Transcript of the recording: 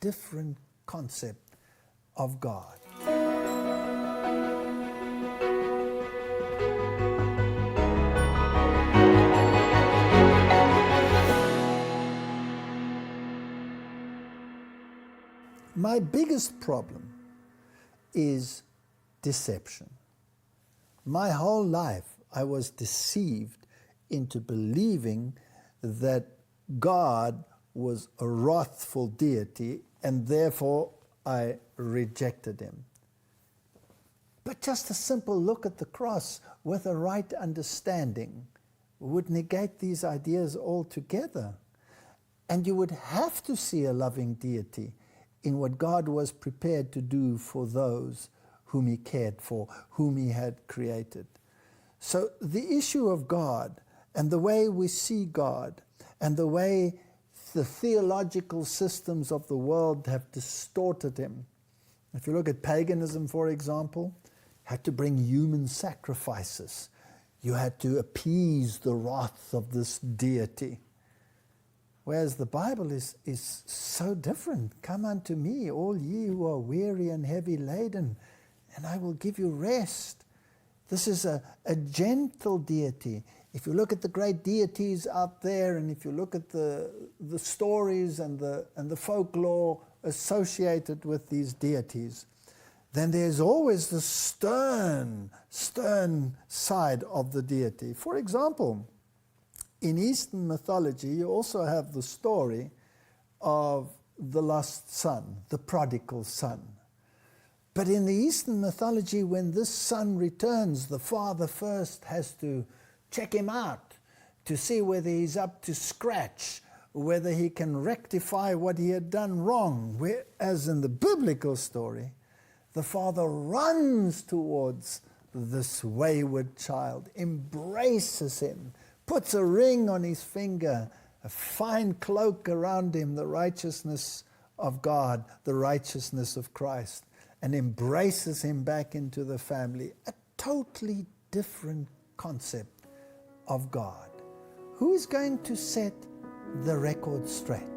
different concept of God. My biggest problem is deception. My whole life I was deceived into believing that God was a wrathful deity, and therefore I rejected him. But just a simple look at the cross with a right understanding would negate these ideas altogether. And you would have to see a loving deity in what God was prepared to do for those whom he cared for, whom he had created. So the issue of God and the way we see God and the way the theological systems of the world have distorted him. If you look at paganism, for example, had to bring human sacrifices. You had to appease the wrath of this deity. Whereas the Bible is so different. Come unto me, all ye who are weary and heavy laden, and I will give you rest. This is a gentle deity. If you look at the great deities out there, and if you look at the stories and the folklore associated with these deities, then there's always the stern side of the deity. For example, in Eastern mythology, you also have the story of the lost son, the prodigal son. But in the Eastern mythology, when this son returns, the father first has to check him out to see whether he's up to scratch, whether he can rectify what he had done wrong. Whereas in the biblical story, the father runs towards this wayward child, embraces him, puts a ring on his finger, a fine cloak around him, the righteousness of God, the righteousness of Christ, and embraces him back into the family. A totally different concept of God. Who is going to set the record straight?